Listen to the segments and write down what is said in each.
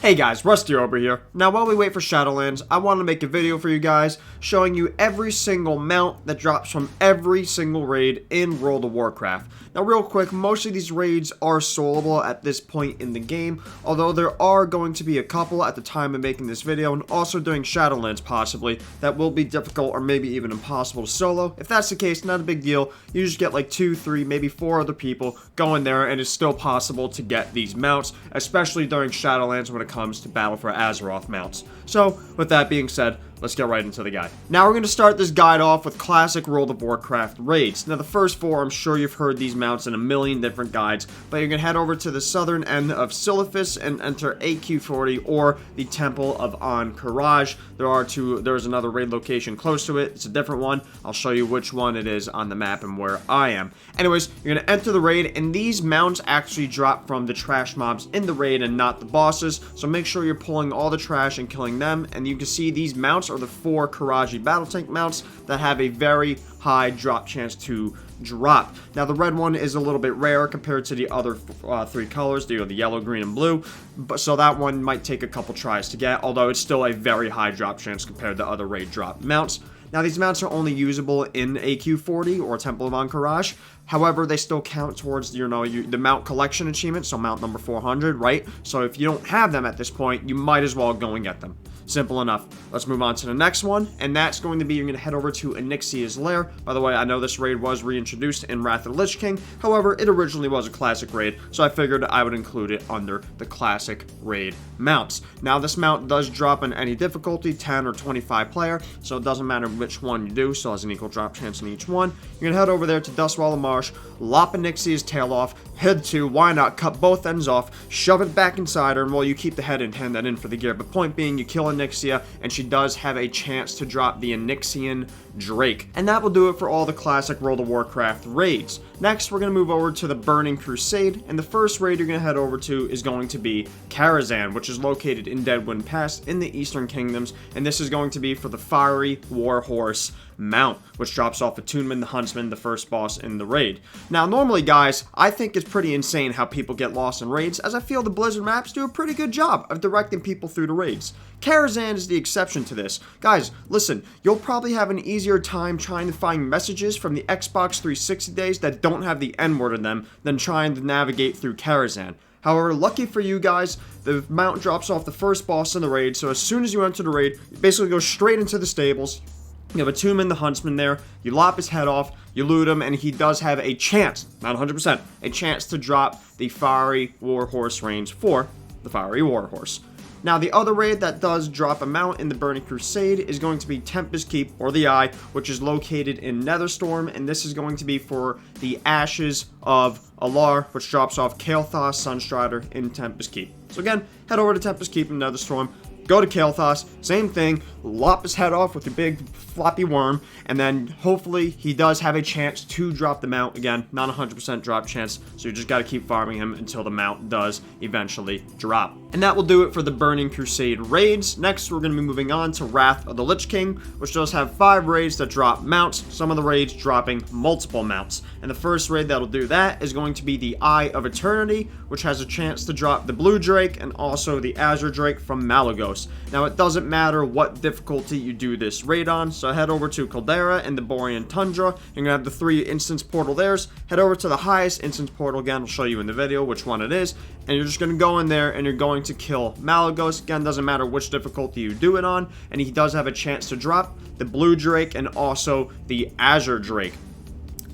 Hey guys, Rusty over here. Now while we wait for Shadowlands, I want to make a video for you guys showing you every single mount that drops from every single raid in World of Warcraft. Now real quick, most of these raids are soloable at this point in the game, although there are going to be a couple at the time of making this video, and also during Shadowlands possibly, that will be difficult or maybe even impossible to solo. If that's the case, not a big deal. You just get like 2, 3, maybe 4 other people going there, and it's still possible to get these mounts, especially during Shadowlands when it comes to Battle for Azeroth mounts. So, with that being said, let's get right into the guide. Now we're going to start this guide off with classic World of Warcraft raids. Now the first 4, I'm sure you've heard these mounts in a million different guides, but you're going to head over to the southern end of Silithus and enter AQ40 or the Temple of Qiraji. There's another raid location close to it. It's a different one. I'll show you which one it is on the map and where I am. Anyways, you're going to enter the raid, and these mounts actually drop from the trash mobs in the raid and not the bosses, so make sure you're pulling all the trash and killing them. And you can see these mounts are the 4 Qiraji battle tank mounts that have a very high drop chance to drop. Now the red one is a little bit rare compared to the other 3 colors, the yellow, green, and blue, but so that one might take a couple tries to get, although it's still a very high drop chance compared to other raid drop mounts. Now these mounts are only usable in AQ40 or Temple of Qiraji. However, they still count towards, the mount collection achievement, so mount number 400, right? So if you don't have them at this point, you might as well go and get them. Simple enough. Let's move on to the next one, and that's going to be, you're going to head over to Onyxia's Lair. By the way, I know this raid was reintroduced in Wrath of the Lich King, however, it originally was a classic raid, so I figured I would include it under the classic raid mounts. Now, this mount does drop in any difficulty, 10 or 25 player, so it doesn't matter which one you do, so it has an equal drop chance in each one. You're going to head over there to Dustwallow Marsh, lop Onyxia's tail off, head to, why not, cut both ends off, shove it back inside her, and well, you keep the head and hand that in for the gear, but point being, you kill Onyxia, and she does have a chance to drop the Onyxian Drake. And that will do it for all the classic World of Warcraft raids. Next, we're going to move over to the Burning Crusade, and the first raid you're going to head over to is going to be Karazhan, which is located in Deadwind Pass in the Eastern Kingdoms, and this is going to be for the Fiery Warhorse mount, which drops off Attunement the Huntsman, the first boss in the raid. Now, normally, guys, I think it's pretty insane how people get lost in raids, as I feel the Blizzard maps do a pretty good job of directing people through the raids. Karazhan is the exception to this. Guys, listen, you'll probably have an easier time trying to find messages from the Xbox 360 days that don't have the N-word in them than trying to navigate through Karazhan. However, lucky for you guys, the mount drops off the first boss in the raid, so as soon as you enter the raid, you basically go straight into the stables. You have Attunement the Huntsman there, you lop his head off, you loot him, and he does have a chance, not 100%, a chance to drop the Fiery Warhorse range for the Fiery Warhorse. Now, the other raid that does drop a mount in the Burning Crusade is going to be Tempest Keep, or the Eye, which is located in Netherstorm, and this is going to be for the Ashes of Alar, which drops off Kael'thas Sunstrider in Tempest Keep. So again, head over to Tempest Keep in Netherstorm, go to Kael'thas, same thing, lop his head off with your big floppy worm, and then hopefully he does have a chance to drop the mount. Again, not 100% drop chance, so you just got to keep farming him until the mount does eventually drop. And that will do it for the Burning Crusade raids. Next, we're going to be moving on to Wrath of the Lich King, which does have 5 raids that drop mounts, some of the raids dropping multiple mounts. And the first raid that'll do that is going to be the Eye of Eternity, which has a chance to drop the Blue Drake and also the Azure Drake from Malygos. Now, it doesn't matter what difficulty you do this raid on, so head over to Caldera and the Borean Tundra. You're going to have the 3 instance portal there. Head over to the highest instance portal. Again, I'll show you in the video which one it is. And you're just going to go in there and you're going to kill Malygos. Again, doesn't matter which difficulty you do it on. And he does have a chance to drop the Blue Drake and also the Azure Drake.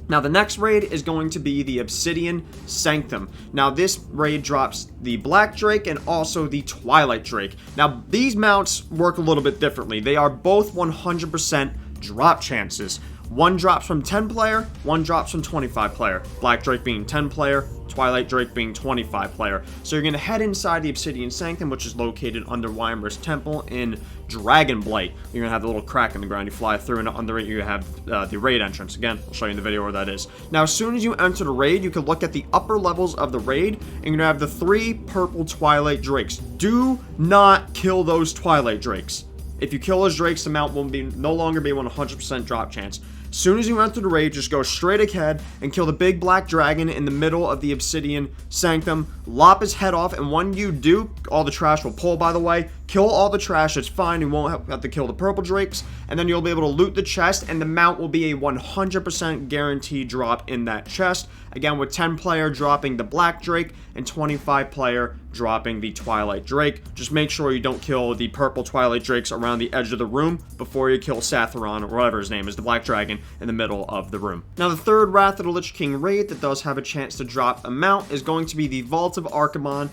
Now, the next raid is going to be the Obsidian Sanctum. Now, this raid drops the Black Drake and also the Twilight Drake. Now, these mounts work a little bit differently. They are both 100% drop chances. One drops from 10 player, one drops from 25 player. Black Drake being 10 player, Twilight Drake being 25 player. So you're going to head inside the Obsidian Sanctum, which is located under Wyrmrest Temple in Dragonblight. You're going to have the little crack in the ground. You fly through, and under it you have the raid entrance. Again, I'll show you in the video where that is. Now, as soon as you enter the raid, you can look at the upper levels of the raid, and you're going to have the 3 purple Twilight Drakes. Do not kill those Twilight Drakes. If you kill those Drakes, the mount will no longer be 100% drop chance. As soon as you enter the raid, just go straight ahead and kill the big black dragon in the middle of the obsidian sanctum, lop his head off, and when you do, all the trash will pull, by the way. Kill all the trash, it's fine, you won't have to kill the purple drakes, and then you'll be able to loot the chest, and the mount will be a 100% guaranteed drop in that chest. Again, with 10 player dropping the black drake, and 25 player dropping the Twilight Drake. Just make sure you don't kill the purple Twilight Drakes around the edge of the room before you kill Satharon, or whatever his name is, the black dragon, in the middle of the room. Now, the third Wrath of the Lich King raid that does have a chance to drop a mount is going to be the Vault of Archivon,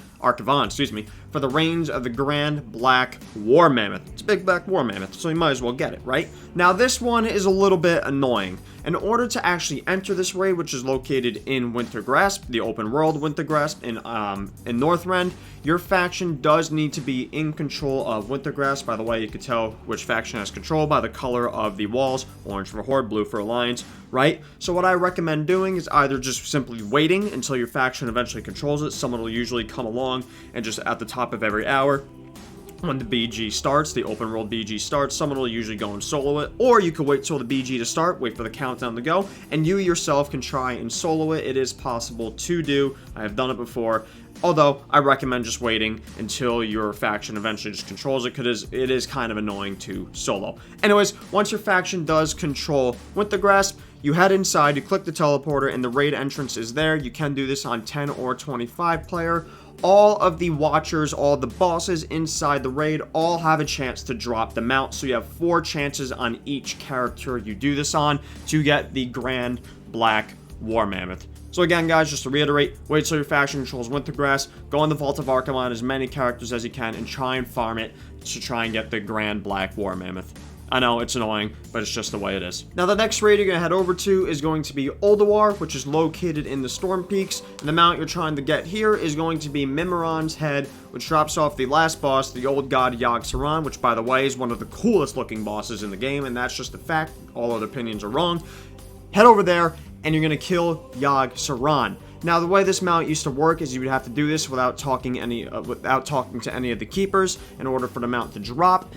for the range of the Grand Black War Mammoth. It's a big black War Mammoth, so you might as well get it, right? Now, this one is a little bit annoying. In order to actually enter this raid, which is located in Wintergrasp, the open world Wintergrasp in Northrend, your faction does need to be in control of Wintergrasp. By the way, you can tell which faction has control by the color of the walls, orange for Horde, blue for Alliance, right? So what I recommend doing is either just simply waiting until your faction eventually controls it. Someone will usually come along and just at the top of every hour, when the BG starts, the open world BG starts, someone will usually go and solo it, or you can wait till the BG to start, wait for the countdown to go, and you yourself can try and solo it. It is possible to do. I have done it before, although I recommend just waiting until your faction eventually just controls it, because it is kind of annoying to solo. Anyways, once your faction does control Wintergrasp, you head inside, you click the teleporter, and the raid entrance is there. You can do this on 10 or 25 player. All of the watchers, all the bosses inside the raid, all have a chance to drop the mount. So you have 4 chances on each character you do this on to get the Grand Black War Mammoth. So again, guys, just to reiterate, wait till your faction controls Wintergrasp, go on the Vault of Archivon as many characters as you can, and try and farm it to try and get the Grand Black War Mammoth. I know, it's annoying, but it's just the way it is. Now, the next raid you're going to head over to is going to be Ulduar, which is located in the Storm Peaks. And the mount you're trying to get here is going to be Mimiron's head, which drops off the last boss, the old god Yogg-Saron, which, by the way, is one of the coolest looking bosses in the game, and that's just a fact. All other opinions are wrong. Head over there, and you're going to kill Yogg-Saron. Now, the way this mount used to work is you would have to do this without talking to any of the keepers in order for the mount to drop,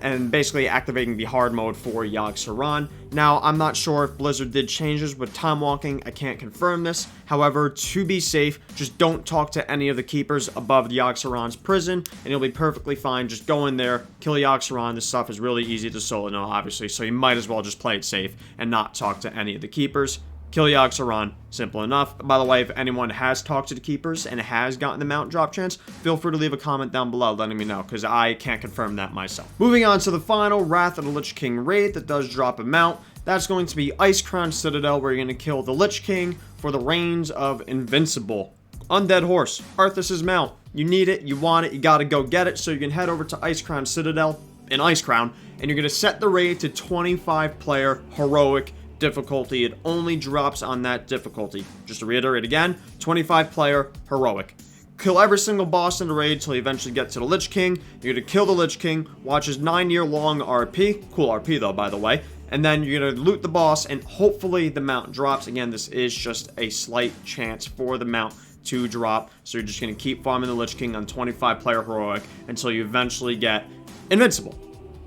and basically activating the hard mode for Yogg-Saron. Now, I'm not sure if Blizzard did changes with time walking. I can't confirm this. However, to be safe, just don't talk to any of the keepers above Yogg-Saron's prison, and you'll be perfectly fine. Just go in there, kill Yogg-Saron. This stuff is really easy to solo now, obviously, so you might as well just play it safe and not talk to any of the keepers. Kill Yogg-Saron, simple enough. By the way, if anyone has talked to the keepers and has gotten the mount drop chance, feel free to leave a comment down below letting me know, because I can't confirm that myself. Moving on to the final Wrath of the Lich King raid that does drop a mount. That's going to be Icecrown Citadel, where you're going to kill the Lich King for the reigns of Invincible. Undead Horse, Arthas's mount. You need it, you want it, you gotta go get it, so you can head over to Icecrown Citadel in Icecrown, and you're going to set the raid to 25 player heroic difficulty. It only drops on that difficulty. Just to reiterate again, 25 player heroic. Kill every single boss in the raid till you eventually get to the Lich King. You're going to kill the Lich King, watch his 9-year-long RP, cool RP though, by the way, and then you're going to loot the boss, and hopefully the mount drops. Again, this is just a slight chance for the mount to drop, so you're just going to keep farming the Lich King on 25 player heroic until you eventually get Invincible.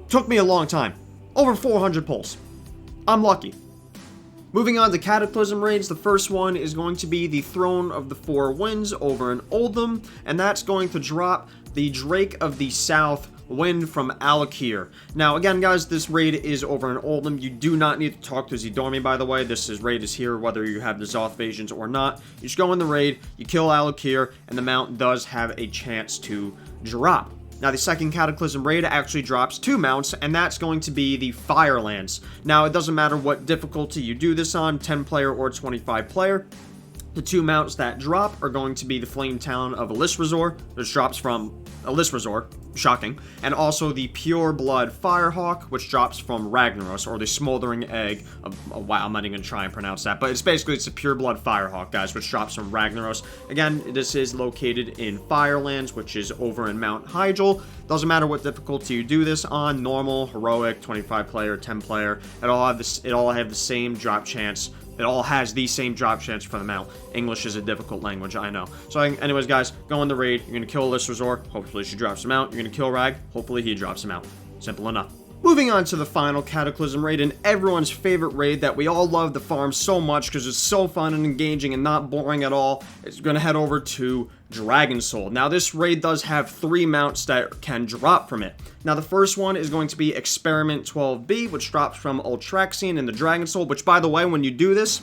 Took me a long time. Over 400 pulls. I'm lucky. Moving on to Cataclysm raids, the first one is going to be the Throne of the Four Winds over in Oldham, and that's going to drop the Drake of the South Wind from Allseer. Now, again, guys, this raid is over in Oldham. You do not need to talk to Zidormi, by the way. Raid is here whether you have the Zoth Visions or not. You just go in the raid, you kill Allseer, and the mount does have a chance to drop. Now, the second Cataclysm raid actually drops 2 mounts, and that's going to be the Firelands. Now, it doesn't matter what difficulty you do this on, 10 player or 25 player. The 2 mounts that drop are going to be the Flametalon of Alysrazor, which drops from Alysrazor, shocking, and also the Pureblood Firehawk, which drops from Ragnaros, or the Smoldering Egg of, wow, I'm not even going to try and pronounce that, but it's a Pureblood Firehawk, guys, which drops from Ragnaros. Again, this is located in Firelands, which is over in Mount Hyjal. Doesn't matter what difficulty you do this on, normal, heroic, 25 player, 10 player, it all have the same drop chance. It all has the same drop chance for the mount. English is a difficult language, I know. So anyways, guys, go in the raid. You're going to kill Alysrazor. Hopefully she drops him out. You're going to kill Rag. Hopefully he drops him out. Simple enough. Moving on to the final Cataclysm raid, and everyone's favorite raid that we all love to farm so much because it's so fun and engaging and not boring at all. It's going to head over to Dragon Soul. Now, this raid does have 3 mounts that can drop from it. Now, the first one is going to be Experiment 12B, which drops from Onyxian in the Dragon Soul, which, by the way, when you do this,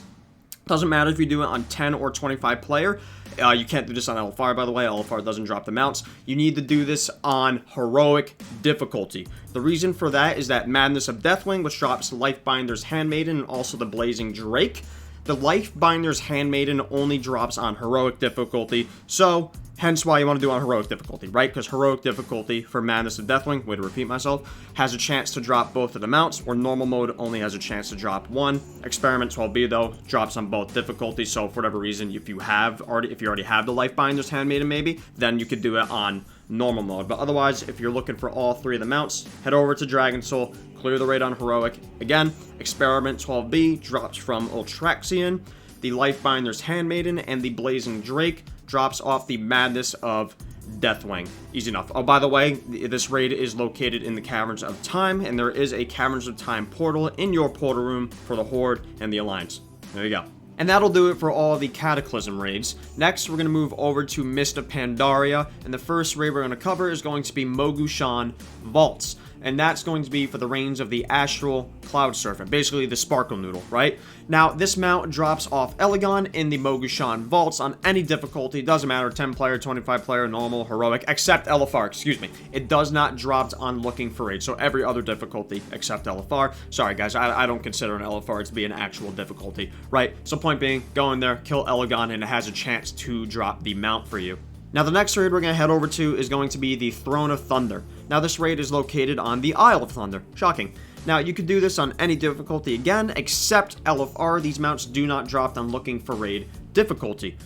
doesn't matter if you do it on 10 or 25 player. You can't do this on Hellfire, by the way. Hellfire doesn't drop the mounts. You need to do this on heroic difficulty. The reason for that is that Madness of Deathwing, which drops Lifebinder's Handmaiden and also the Blazing Drake. The Lifebinder's Handmaiden only drops on heroic difficulty, so hence why you want to do it on heroic difficulty, right? Because heroic difficulty for Madness of Deathwing, way to repeat myself, has a chance to drop both of the mounts, where normal mode only has a chance to drop one. Experiment 12B though drops on both difficulties, so for whatever reason, if you already have the Lifebinder's Handmaiden maybe, then you could do it on normal mode. But otherwise, if you're looking for all 3 of the mounts, head over to Dragon Soul, clear the raid on heroic. Again, Experiment 12B drops from Onyxian, the Lifebinder's Handmaiden, and the Blazing Drake drops off the Madness of Deathwing. Easy enough. Oh, by the way, this raid is located in the Caverns of Time, and there is a Caverns of Time portal in your portal room for the Horde and the Alliance. There you go. And that'll do it for all the Cataclysm raids. Next, we're going to move over to Mist of Pandaria, and the first raid we're going to cover is going to be Mogushan Vaults. And that's going to be for the reigns of the Astral Cloud Serpent, basically the Sparkle Noodle, right? Now, this mount drops off Elegon in the Mogushan Vaults on any difficulty. It doesn't matter, 10 player, 25 player, normal, heroic, except LFR, excuse me. It does not drop on Looking for Raid, so every other difficulty except LFR. Sorry, guys, I don't consider an LFR to be an actual difficulty, right? So point being, go in there, kill Elegon, and it has a chance to drop the mount for you. Now, the next raid we're going to head over to is going to be the Throne of Thunder. Now, this raid is located on the Isle of Thunder. Shocking. Now, you could do this on any difficulty again, except LFR. These mounts do not drop on Looking for Raid difficulty.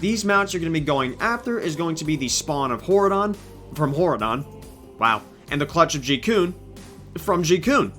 These mounts you're going to be going after is going to be the Spawn of Horridon, from Horridon. Wow. And the Clutch of Ji-kun, from Ji-kun.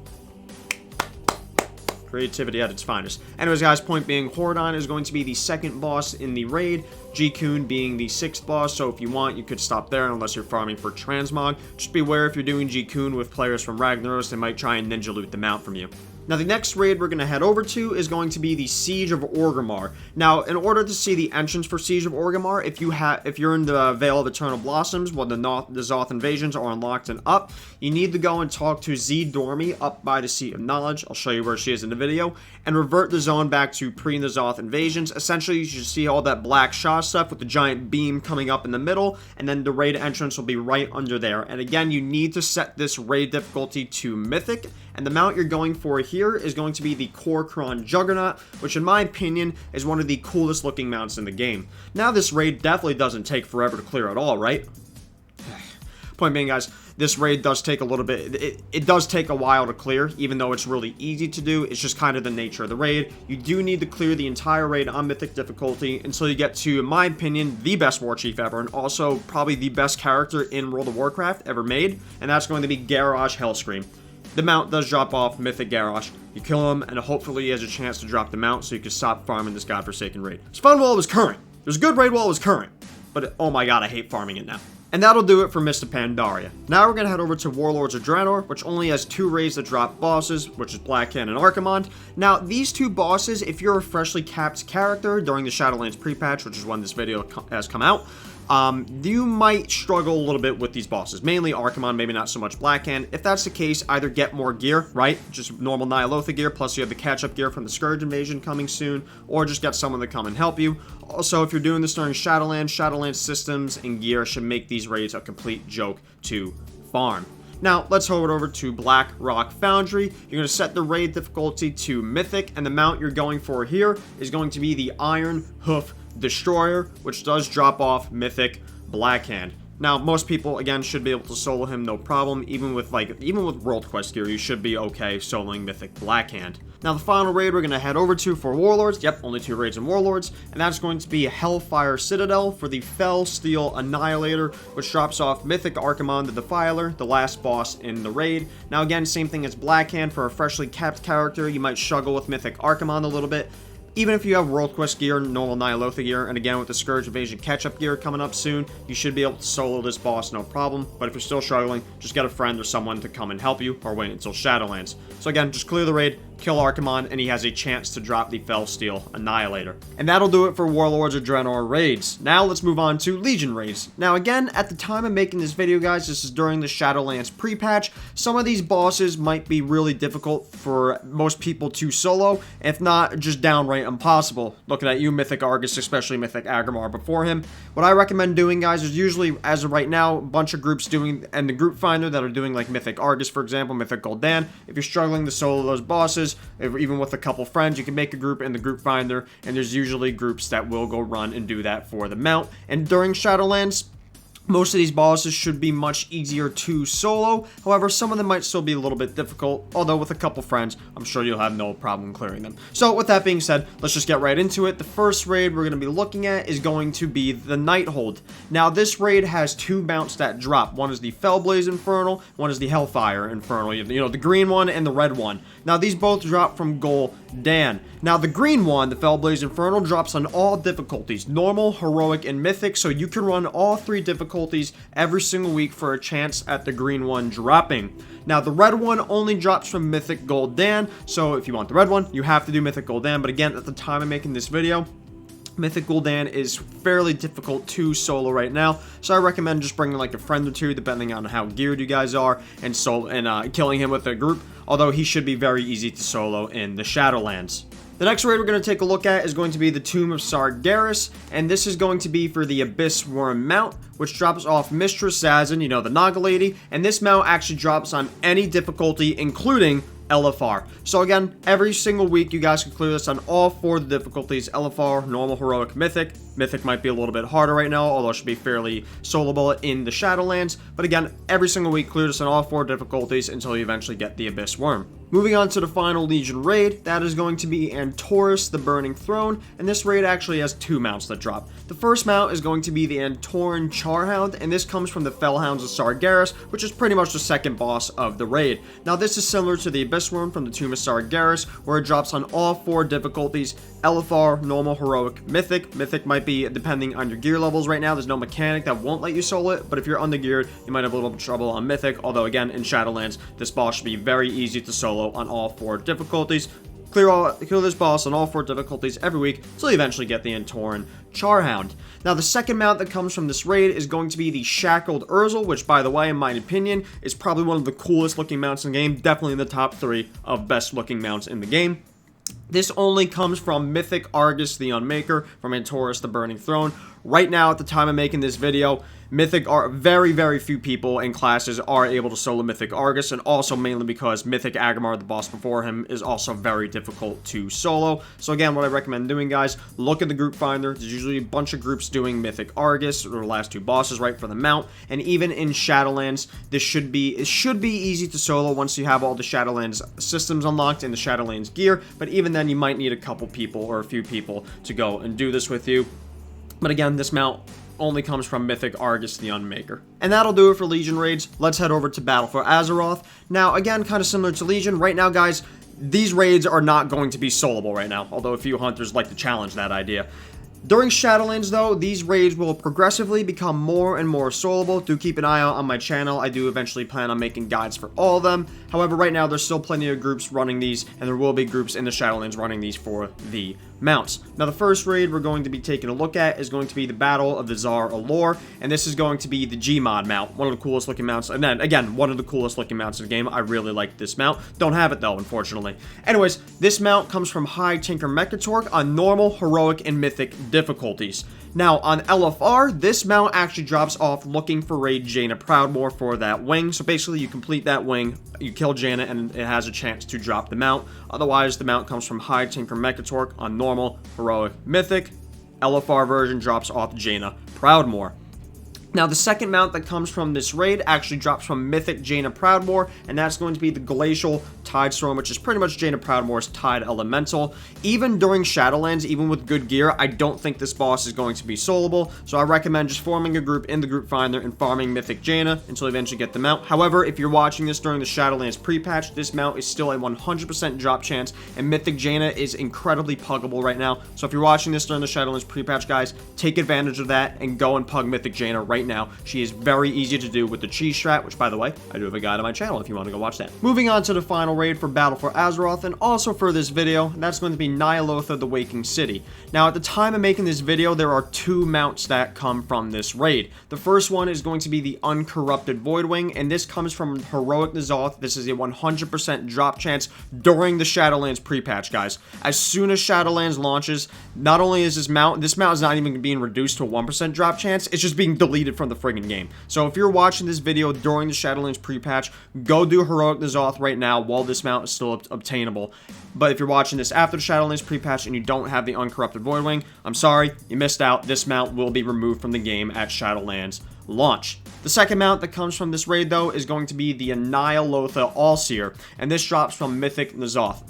Creativity at its finest. Anyways, guys, point being, Horridon is going to be the 2nd boss in the raid, Ji-kun being the 6th boss, so if you want, you could stop there unless you're farming for Transmog. Just be aware if you're doing Ji-kun with players from Ragnaros, they might try and ninja loot them out from you. Now, the next raid we're going to head over to is going to be the Siege of Orgrimmar. Now, in order to see the entrance for Siege of Orgrimmar, if you're in the Vale of Eternal Blossoms, when the Zoth invasions are unlocked and up, you need to go and talk to Z Dormy up by the Seat of Knowledge. I'll show you where she is in the video, and revert the zone back to pre-Zoth invasions. Essentially, you should see all that black Shaw stuff with the giant beam coming up in the middle, and then the raid entrance will be right under there. And again, you need to set this raid difficulty to Mythic, and the mount you're going for here is going to be the Kor'kron Juggernaut, which in my opinion is one of the coolest looking mounts in the game. Now, this raid definitely doesn't take forever to clear at all, right? Point being, guys, this raid does take a little bit, it does take a while to clear, even though it's really easy to do. It's just kind of the nature of the raid. You do need to clear the entire raid on Mythic difficulty until you get to, in my opinion, the best War Chief ever, and also probably the best character in World of Warcraft ever made, and that's going to be Garrosh Hellscream. The mount does drop off Mythic Garrosh. You kill him, and hopefully he has a chance to drop the mount so you can stop farming this godforsaken raid. It's fun while it was current. It was a good raid while it was current. But, oh my god, I hate farming it now. And that'll do it for Mist of Pandaria. Now we're going to head over to Warlords of Draenor, which only has 2 raids that drop bosses, which is Blackhand and Archimonde. Now, these 2 bosses, if you're a freshly capped character during the Shadowlands pre-patch, which is when this video has come out, you might struggle a little bit with these bosses. Mainly Archimonde, maybe not so much Blackhand. If that's the case, either get more gear, right? Just normal Ny'alotha gear, plus you have the catch-up gear from the Scourge invasion coming soon, or just get someone to come and help you. Also, if you're doing this during Shadowlands systems and gear should make these raids a complete joke to farm. Now, let's hold it over to Black Rock Foundry. You're going to set the raid difficulty to Mythic, and the mount you're going for here is going to be the Ironhoof Destroyer, which does drop off Mythic Blackhand. Now, most people, again, should be able to solo him no problem. Even with World Quest gear, you should be okay soloing Mythic Blackhand. Now, the final raid we're going to head over to for Warlords, yep, only 2 raids in Warlords, and that's going to be Hellfire Citadel for the Felsteel Annihilator, which drops off Mythic Archimonde the Defiler, the last boss in the raid. Now, again, same thing as Blackhand. For a freshly capped character, you might struggle with Mythic Archimonde a little bit. Even if you have World Quest gear, normal Ny'alotha gear, and again with the Scourge Evasion catch-up gear coming up soon, you should be able to solo this boss no problem. But if you're still struggling, just get a friend or someone to come and help you, or wait until Shadowlands. So again, just clear the raid, kill Archimon, and he has a chance to drop the Felsteel Annihilator. And that'll do it for Warlords of Draenor raids. Now let's move on to Legion raids. Now again, at the time of making this video, guys, this is during the Shadowlands pre-patch. Some of these bosses might be really difficult for most people to solo, if not just downright impossible. Looking at you, Mythic Argus, especially Mythic Agrimar before him. What I recommend doing, guys, is usually, as of right now, a bunch of groups doing, and the group finder that are doing like Mythic Argus, for example, Mythic Gul'dan. If you're struggling to solo those bosses, even with a couple friends, you can make a group in the group finder, and there's usually groups that will go run and do that for the mount. And during Shadowlands, most of these bosses should be much easier to solo. However, some of them might still be a little bit difficult, although with a couple friends, I'm sure you'll have no problem clearing them. So with that being said, let's just get right into it. The first raid we're going to be looking at is going to be the Nighthold. Now, this raid has two mounts that drop. One is the Felblaze Infernal, one is the Hellfire Infernal. You know, the green one and the red one. Now, these both drop from Gul'dan. Now, the green one, the Felblaze Infernal, drops on all difficulties, normal, heroic, and mythic, so you can run all three difficulties every single week for a chance at the green one dropping. Now, the red one only drops from Mythic Gul'dan, so if you want the red one, you have to do Mythic Gul'dan, but again, at the time of making this video, Mythic Gul'dan is fairly difficult to solo right now, so I recommend just bringing like a friend or two, depending on how geared you guys are, and killing him with a group, although he should be very easy to solo in the Shadowlands. The next raid we're going to take a look at is going to be the Tomb of Sargeras, and this is going to be for the Abyss Worm mount, which drops off Mistress Zazin, you know, the Naga lady, and this mount actually drops on any difficulty, including LFR. So again, every single week you guys can clear this on all four of the difficulties: LFR, normal, heroic, mythic. Mythic might be a little bit harder right now, although it should be fairly soloable in the Shadowlands. But again, every single week clear this on all four difficulties until you eventually get the Abyss Worm. Moving on to the final Legion raid, that is going to be Antoran, the Burning Throne, and this raid actually has two mounts that drop. The first mount is going to be the Antoran Charhound, and this comes from the Fellhounds of Sargeras, which is pretty much the second boss of the raid. Now, this is similar to the Abyss Worm from the Tomb of Sargeras, where it drops on all four difficulties: LFR, normal, heroic, mythic. Mythic might be depending on your gear levels right now. There's no mechanic that won't let you solo it, but if you're undergeared, you might have a little bit of trouble on mythic, although again, in Shadowlands, this boss should be very easy to solo on all four difficulties. Clear this boss on all four difficulties every week until you eventually get the Antoran Charhound. Now, the second mount that comes from this raid is going to be the Shackled Ur'zul, which, by the way, in my opinion, is probably one of the coolest looking mounts in the game. Definitely in the top 3 of best looking mounts in the game. This only comes from Mythic Argus, the Unmaker, from Antoran, the Burning Throne. Right now, at the time of making this video, very few people and classes are able to solo Mythic Argus, and also mainly because Mythic Agrimar, the boss before him, is also very difficult to solo. So again, what I recommend doing, guys, look at the group finder. There's usually a bunch of groups doing Mythic Argus, or the last two bosses, right, for the mount. And even in Shadowlands, it should be easy to solo once you have all the Shadowlands systems unlocked and the Shadowlands gear, but even then you might need a couple people or a few people to go and do this with you. But again, this mount only comes from Mythic Argus, the Unmaker. And that'll do it for Legion raids. Let's head over to Battle for Azeroth. Now, again, kind of similar to Legion, right now, guys, these raids are not going to be soloable right now, although a few hunters like to challenge that idea. During Shadowlands, though, these raids will progressively become more and more soloable. Do keep an eye out on my channel. I do eventually plan on making guides for all of them. However, right now, there's still plenty of groups running these, and there will be groups in the Shadowlands running these for the mounts. Now, the first raid we're going to be taking a look at is going to be the Battle of the Tsar Alar, and this is going to be the G.M.O.D mount, one of the coolest looking mounts, and then, again, one of the coolest looking mounts in the game. I really like this mount. Don't have it, though, unfortunately. Anyways, this mount comes from High Tinker Mechatork on normal, heroic, and mythic difficulties. Now, on LFR, this mount actually drops off looking for raid Jaina Proudmoore for that wing. So basically, you complete that wing, you kill Jaina, and it has a chance to drop the mount. Otherwise, the mount comes from High Tinker Mechatork on normal, heroic, mythic. LFR version drops off Jaina Proudmoore. Now, the second mount that comes from this raid actually drops from Mythic Jaina Proudmoore, and that's going to be the Glacial Tidestorm, which is pretty much Jaina Proudmoore's Tide Elemental. Even during Shadowlands, even with good gear, I don't think this boss is going to be soloable, so I recommend just forming a group in the group finder and farming Mythic Jaina until you eventually get the mount. However, if you're watching this during the Shadowlands pre-patch, this mount is still a 100% drop chance, and Mythic Jaina is incredibly puggable right now. So if you're watching this during the Shadowlands pre-patch, guys, take advantage of that and go and pug Mythic Jaina right now. She is very easy to do with the cheese strat, which, by the way, I do have a guide on my channel if you want to go watch that. Moving on to the final raid for Battle for Azeroth, and also for this video, that's going to be Ny'alotha the Waking City. Now, at the time of making this video, there are two mounts that come from this raid. The first one is going to be the Uncorrupted Voidwing, and this comes from Heroic N'Zoth. This is a 100% drop chance during the Shadowlands pre-patch, guys. As soon as Shadowlands launches, not only is this mount is not even being reduced to a 1% drop chance, it's just being deleted from the friggin' game. So if you're watching this video during the Shadowlands pre-patch, go do Heroic N'Zoth right now while this mount is still obtainable. But if you're watching this after the Shadowlands pre-patch and you don't have the Uncorrupted Voidwing, I'm sorry, you missed out. This mount will be removed from the game at Shadowlands launch. The second mount that comes from this raid, though, is going to be the Ny'alotha Allseer, and this drops from Mythic N'Zoth.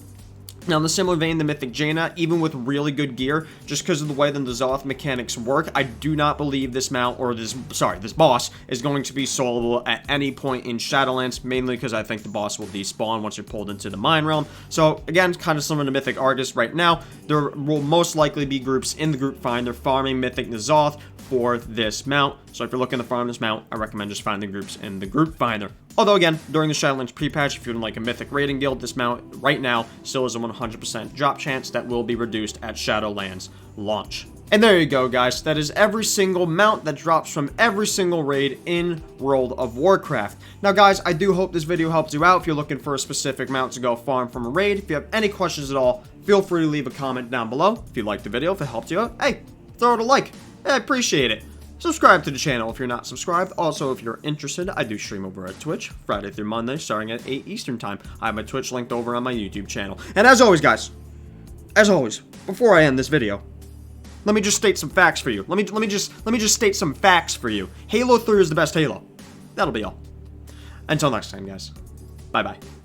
Now, in the similar vein to Mythic Jaina, even with really good gear, just because of the way the N'Zoth mechanics work, I do not believe this mount, or this boss, is going to be soloable at any point in Shadowlands, mainly because I think the boss will despawn once you're pulled into the Mine Realm. So, again, kind of similar to Mythic Argus right now, there will most likely be groups in the group finder farming Mythic N'Zoth for this mount. So if you're looking to farm this mount, I recommend just finding groups in the group finder. Although again, during the Shadowlands pre-patch, if you're in like a Mythic raiding guild, this mount right now still is a 100% drop chance that will be reduced at Shadowlands launch. And there you go, guys. That is every single mount that drops from every single raid in World of Warcraft. Now, guys, I do hope this video helps you out if you're looking for a specific mount to go farm from a raid. If you have any questions at all, feel free to leave a comment down below. If you liked the video, if it helped you out, hey, throw it a like. I appreciate it. Subscribe to the channel if you're not subscribed. Also, if you're interested, I do stream over at Twitch, Friday through Monday, starting at 8 Eastern Time. I have my Twitch linked over on my YouTube channel. And as always, guys, before I end this video, let me just state some facts for you. Let me just state some facts for you. Halo 3 is the best Halo. That'll be all. Until next time, guys. Bye-bye.